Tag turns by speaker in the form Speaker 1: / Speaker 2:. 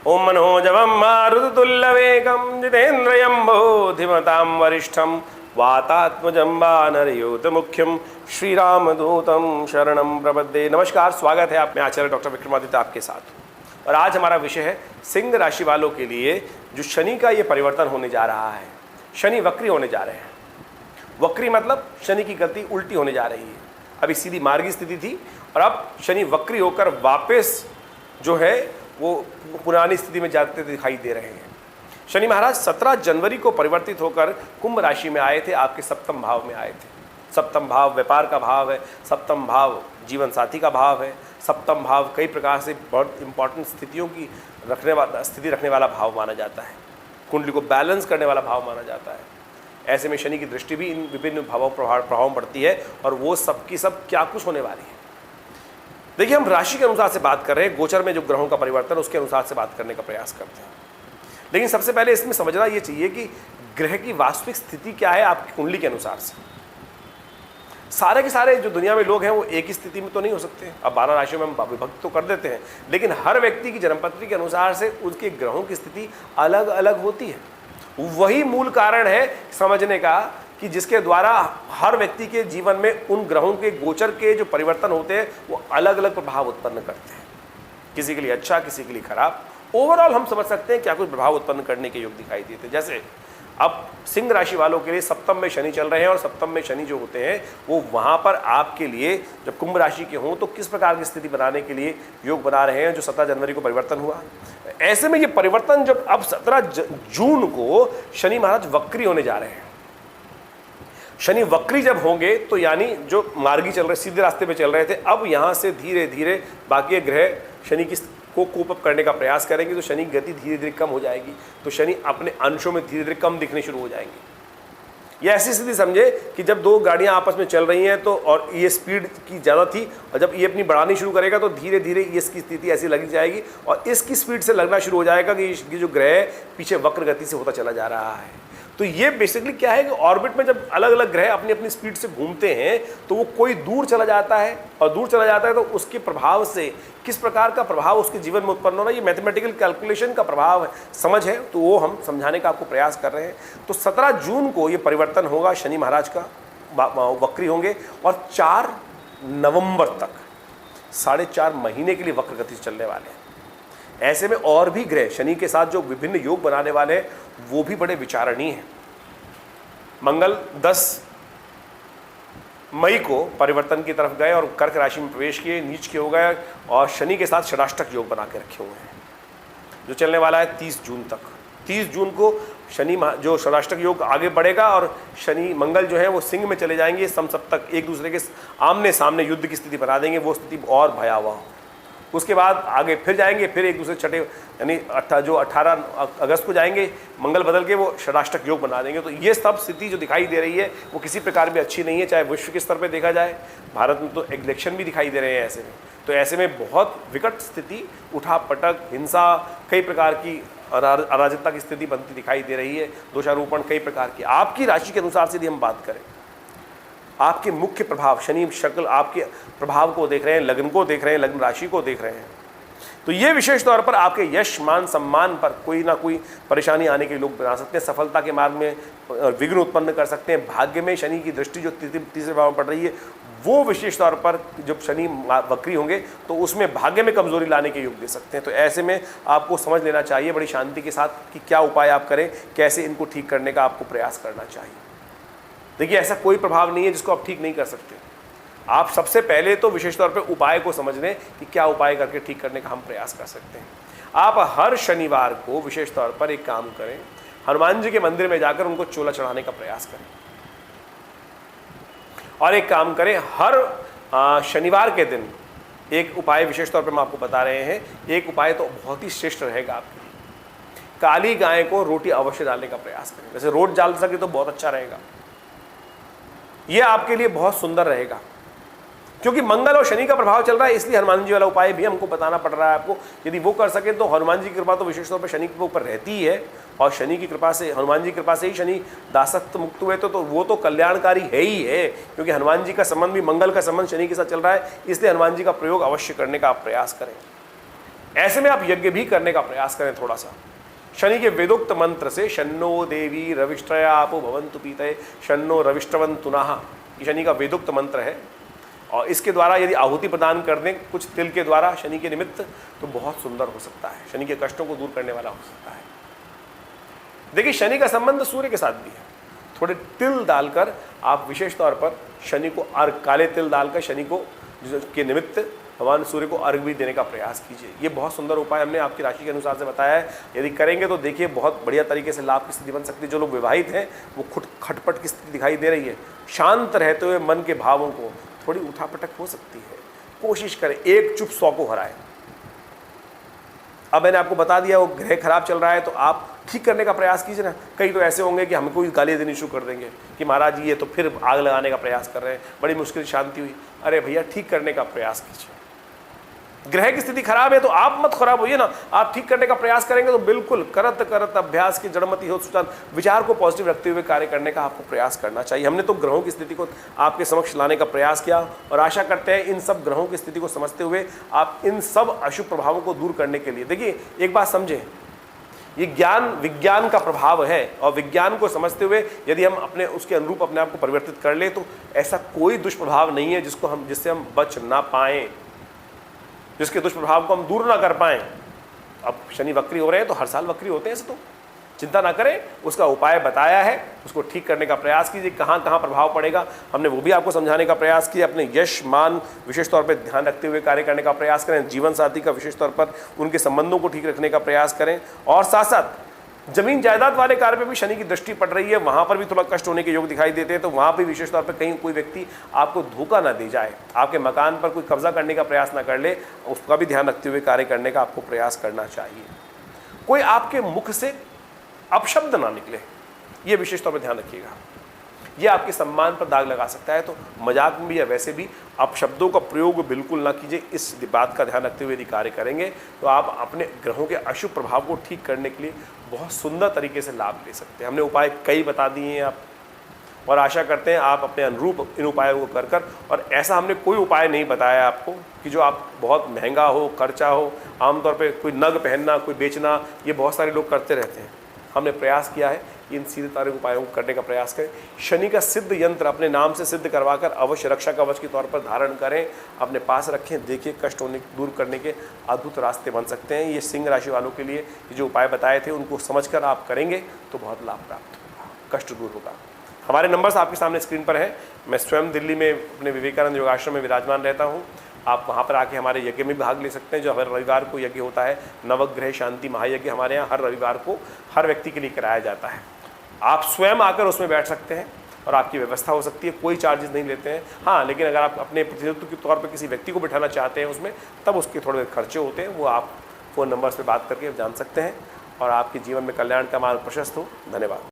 Speaker 1: ओम मनोजवं मारुततुल्यवेगं जितेन्द्रियं बोधिमतां वरिष्ठं वातात्मजं वानरयूथमुख्यं श्रीरामदूतं शरणं प्रपद्ये। नमस्कार, स्वागत है आप में आचार्य डॉक्टर विक्रमादित्य आपके साथ। और आज हमारा विषय है सिंह राशि वालों के लिए जो शनि का ये परिवर्तन होने जा रहा है। शनि वक्री होने जा रहे हैं। वक्री मतलब शनि की गति उल्टी होने जा रही है। अभी सीधी मार्गी स्थिति थी और अब शनि वक्री होकर वापस जो है वो पुरानी स्थिति में जाते दिखाई दे रहे हैं। शनि महाराज 17 जनवरी को परिवर्तित होकर कुंभ राशि में आए थे, आपके सप्तम भाव में आए थे। सप्तम भाव व्यापार का भाव है, सप्तम भाव जीवन साथी का भाव है, सप्तम भाव कई प्रकार से बहुत इंपॉर्टेंट स्थितियों की रखने वाला भाव माना जाता है। कुंडली को बैलेंस करने वाला भाव माना जाता है। ऐसे में शनि की दृष्टि भी इन विभिन्न भावों प्रभाव पड़ती है और वो सबकी सब क्या कुछ होने वाली है। देखिए, हम राशि के अनुसार से बात कर रहे हैं, गोचर में जो ग्रहों का परिवर्तन उसके अनुसार से बात करने का प्रयास करते हैं। लेकिन सबसे पहले इसमें समझना ये चाहिए कि ग्रह की वास्तविक स्थिति क्या है आपकी कुंडली के अनुसार से। सारे के सारे जो दुनिया में लोग हैं वो एक ही स्थिति में तो नहीं हो सकते। अब 12 राशियों में हम विभक्त तो कर देते हैं, लेकिन हर व्यक्ति की जन्मपत्री के अनुसार से उसके ग्रहों की स्थिति अलग अलग होती है। वही मूल कारण है समझने का कि जिसके द्वारा हर व्यक्ति के जीवन में उन ग्रहों के गोचर के जो परिवर्तन होते हैं वो अलग अलग प्रभाव उत्पन्न करते हैं। किसी के लिए अच्छा, किसी के लिए खराब। ओवरऑल हम समझ सकते हैं क्या कुछ प्रभाव उत्पन्न करने के योग दिखाई देते हैं। जैसे अब सिंह राशि वालों के लिए सप्तम में शनि चल रहे हैं और सप्तम में शनि जो होते हैं वो वहाँ पर आपके लिए जब कुंभ राशि के हों तो किस प्रकार की स्थिति बनाने के लिए योग बना रहे हैं, जो 17 जनवरी को परिवर्तन हुआ। ऐसे में ये परिवर्तन जब अब 17 जून को शनि महाराज वक्री होने जा रहे हैं। शनि वक्री जब होंगे तो यानी जो मार्गी चल रहे, सीधे रास्ते पे चल रहे थे, अब यहाँ से धीरे धीरे बाकी ग्रह शनि की को कोप अप करने का प्रयास करेंगे तो शनि की गति धीरे धीरे कम हो जाएगी। तो शनि अपने अंशों में धीरे धीरे कम दिखने शुरू हो जाएंगे। ये ऐसी स्थिति समझे कि जब दो गाड़ियां आपस में चल रही हैं तो और ये स्पीड की ज़्यादा थी और जब ये अपनी बढ़ानी शुरू करेगा तो धीरे धीरे इसकी स्थिति ऐसी लगी जाएगी और इसकी स्पीड से लगना शुरू हो जाएगा कि ये जो ग्रह पीछे वक्र गति से होता चला जा रहा है। तो ये बेसिकली क्या है कि ऑर्बिट में जब अलग अलग ग्रह अपनी अपनी स्पीड से घूमते हैं तो वो कोई दूर चला जाता है और दूर चला जाता है तो उसके प्रभाव से किस प्रकार का प्रभाव उसके जीवन में उत्पन्न हो रहा है, ये मैथमेटिकल कैलकुलेशन का प्रभाव है, समझ है। तो वो हम समझाने का आपको प्रयास कर रहे हैं। तो 17 जून को ये परिवर्तन होगा, शनि महाराज का वक्री होंगे और 4 नवंबर तक 4.5 महीने के लिए वक्र गति से चलने वाले हैं। ऐसे में और भी ग्रह शनि के साथ जो विभिन्न योग बनाने वाले हैं वो भी बड़े विचारणीय हैं। मंगल 10 मई को परिवर्तन की तरफ गए और कर्क राशि में प्रवेश किए, नीच के हो गए और शनि के साथ षडाष्टक योग बना के रखे हुए हैं जो चलने वाला है 30 जून तक। 30 जून को शनि जो षडाष्टक योग आगे बढ़ेगा और शनि मंगल जो है वो सिंह में चले जाएंगे। समसप्तक एक दूसरे के आमने सामने युद्ध की स्थिति बना देंगे, वो स्थिति और भयावह। उसके बाद आगे फिर जाएंगे, फिर एक दूसरे छठे यानी 18 अगस्त को जाएंगे, मंगल बदल के वो षडाष्टक योग बना देंगे। तो ये सब स्थिति जो दिखाई दे रही है वो किसी प्रकार भी अच्छी नहीं है, चाहे विश्व के स्तर पे देखा जाए। भारत में तो इलेक्शन भी दिखाई दे रहे हैं ऐसे में। तो ऐसे में बहुत विकट स्थिति, उठापटक, हिंसा, कई प्रकार की अराजकता की स्थिति बनती दिखाई दे रही है, दोषारोपण कई प्रकार की। आपकी राशि के अनुसार से यदि हम बात करें, आपके मुख्य प्रभाव शनि शक्ल आपके प्रभाव को देख रहे हैं, लग्न को देख रहे हैं, लग्न राशि को देख रहे हैं, तो ये विशेष तौर पर आपके यश मान सम्मान पर कोई ना कोई परेशानी आने के लोग बना सकते हैं। सफलता के मार्ग में विघ्न उत्पन्न कर सकते हैं। भाग्य में शनि की दृष्टि जो तीसरे भाव में पड़ रही है वो विशेष तौर पर जब शनि वक्री होंगे तो उसमें भाग्य में कमजोरी लाने के योग दे सकते हैं। तो ऐसे में आपको समझ लेना चाहिए बड़ी शांति के साथ कि क्या उपाय आप करें, कैसे इनको ठीक करने का आपको प्रयास करना चाहिए। देखिए, ऐसा कोई प्रभाव नहीं है जिसको आप ठीक नहीं कर सकते। आप सबसे पहले तो विशेष तौर पे उपाय को समझ लें कि क्या उपाय करके ठीक करने का हम प्रयास कर सकते हैं। आप हर शनिवार को विशेष तौर पर एक काम करें, हनुमान जी के मंदिर में जाकर उनको चोला चढ़ाने का प्रयास करें। और एक काम करें, हर शनिवार के दिन एक उपाय विशेष तौर पर हम आपको बता रहे हैं। एक उपाय तो बहुत ही श्रेष्ठ रहेगा आपके लिए। काली गाय को रोटी अवश्य डालने का प्रयास करें। वैसे रोट डाल सके तो बहुत अच्छा रहेगा, ये आपके लिए बहुत सुंदर रहेगा। क्योंकि मंगल और शनि का प्रभाव चल रहा है, इसलिए हनुमान जी वाला उपाय भी हमको बताना पड़ रहा है आपको। यदि वो कर सके तो हनुमान जी की कृपा तो विशेष तौर पर शनि के ऊपर रहती ही है, और शनि की कृपा से, हनुमान जी की कृपा से ही शनि दासत्व मुक्त हुए, तो वो तो कल्याणकारी है ही है। क्योंकि हनुमान जी का संबंध भी, मंगल का संबंध शनि के साथ चल रहा है, इसलिए हनुमान जी का प्रयोग अवश्य करने का आप प्रयास करें। ऐसे में आप यज्ञ भी करने का प्रयास करें थोड़ा सा। शनि के वेदोक्त मंत्र से शन्नो देवी रविष्ट्रयापो भवन्तु पीतये शन्नो रविष्ट्रवन्तुनः, ये शनि का वेदोक्त मंत्र है। और इसके द्वारा यदि आहुति प्रदान कर दें कुछ तिल के द्वारा शनि के निमित्त, तो बहुत सुंदर हो सकता है, शनि के कष्टों को दूर करने वाला हो सकता है। देखिए शनि का संबंध सूर्य के साथ भी है। थोड़े तिल डालकर आप विशेष तौर पर शनि को अर्घ, काले तिल डालकर शनि को के निमित्त भगवान सूर्य को अर्घ भी देने का प्रयास कीजिए। ये बहुत सुंदर उपाय हमने आपकी राशि के अनुसार से बताया है। यदि करेंगे तो देखिए बहुत बढ़िया तरीके से लाभ की स्थिति बन सकती है। जो लोग विवाहित हैं वो खटपट की स्थिति दिखाई दे रही है, शांत रहते हुए मन के भावों को थोड़ी उठापटक हो सकती है। कोशिश करें एक चुप 100 को हराए। अब मैंने आपको बता दिया वो ग्रह खराब चल रहा है तो आप ठीक करने का प्रयास कीजिए ना। कई तो ऐसे होंगे कि हमको ही गाली देनी शुरू कर देंगे कि महाराज जी ये तो फिर आग लगाने का प्रयास कर रहे हैं, बड़ी मुश्किल शांति हुई। अरे भैया ठीक करने का प्रयास कीजिए। ग्रह की स्थिति खराब है तो आप मत खराब होइए ना, आप ठीक करने का प्रयास करेंगे तो बिल्कुल करत करत अभ्यास की जड़मति हो सुचान, विचार को पॉजिटिव रखते हुए कार्य करने का आपको प्रयास करना चाहिए। हमने तो ग्रहों की स्थिति को आपके समक्ष लाने का प्रयास किया और आशा करते हैं इन सब ग्रहों की स्थिति को समझते हुए आप इन सब अशुभ प्रभावों को दूर करने के लिए, देखिए एक बात समझें, ये ज्ञान विज्ञान का प्रभाव है और विज्ञान को समझते हुए यदि हम अपने उसके अनुरूप अपने आप को परिवर्तित कर ले तो ऐसा कोई दुष्प्रभाव नहीं है जिससे हम बच ना पाएं, जिसके दुष्प्रभाव को हम दूर ना कर पाएं। अब शनि वक्री हो रहे हैं तो हर साल वक्री होते हैं, ऐसे तो चिंता ना करें। उसका उपाय बताया है, उसको ठीक करने का प्रयास कीजिए। कहाँ कहाँ प्रभाव पड़ेगा हमने वो भी आपको समझाने का प्रयास किया। अपने यश मान विशेष तौर पर ध्यान रखते हुए कार्य करने का प्रयास करें। जीवन साथी का विशेष तौर पर उनके संबंधों को ठीक रखने का प्रयास करें। और साथ साथ जमीन जायदाद वाले कार्य पे भी शनि की दृष्टि पड़ रही है, वहाँ पर भी थोड़ा कष्ट होने के योग दिखाई देते हैं। तो वहाँ भी विशेष तौर पर कहीं कोई व्यक्ति आपको धोखा ना दे जाए, आपके मकान पर कोई कब्जा करने का प्रयास ना कर ले, उसका भी ध्यान रखते हुए कार्य करने का आपको प्रयास करना चाहिए। कोई आपके मुख से अपशब्द ना निकले, ये विशेष तौर पर ध्यान रखिएगा। ये आपके सम्मान पर दाग लगा सकता है, तो मजाक में भी या वैसे भी अपशब्दों का प्रयोग बिल्कुल ना कीजिए। इस बात का ध्यान रखते हुए यदि कार्य करेंगे तो आप अपने ग्रहों के अशुभ प्रभाव को ठीक करने के लिए बहुत सुंदर तरीके से लाभ ले सकते हैं। हमने उपाय कई बता दिए हैं आप, और आशा करते हैं आप अपने अनुरूप इन उपायों को कर और ऐसा हमने कोई उपाय नहीं बताया आपको कि जो आप बहुत महंगा हो, खर्चा हो। आमतौर पर कोई नग पहनना, कोई बेचना, ये बहुत सारे लोग करते रहते हैं। हमने प्रयास किया है इन सीधे तारे उपायों को करने का प्रयास करें। शनि का सिद्ध यंत्र अपने नाम से सिद्ध करवाकर अवश्य रक्षा कवच के तौर पर धारण करें, अपने पास रखें। देखिए कष्ट होने दूर करने के अद्भुत रास्ते बन सकते हैं। ये सिंह राशि वालों के लिए ये जो उपाय बताए थे उनको समझकर आप करेंगे तो बहुत लाभ प्राप्त होगा, कष्ट दूर होगा। हमारे नंबर्स आपके सामने स्क्रीन पर है। मैं स्वयं दिल्ली में अपने विवेकानंद योगाश्रम में विराजमान रहता हूँ। आप वहाँ पर आके हमारे यज्ञ में भाग ले सकते हैं। जो हर रविवार को यज्ञ होता है, नवग्रह शांति महायज्ञ, हमारे यहाँ हर रविवार को हर व्यक्ति के लिए कराया जाता है। आप स्वयं आकर उसमें बैठ सकते हैं और आपकी व्यवस्था हो सकती है, कोई चार्जेस नहीं लेते हैं। हाँ, लेकिन अगर आप अपने प्रतिनिधित्व के तौर पर किसी व्यक्ति को बिठाना चाहते हैं उसमें, तब उसके थोड़े खर्चे होते हैं। वो आप फ़ोन नंबर से बात करके जान सकते हैं और आपके जीवन में कल्याण का मार्ग प्रशस्त हो। धन्यवाद।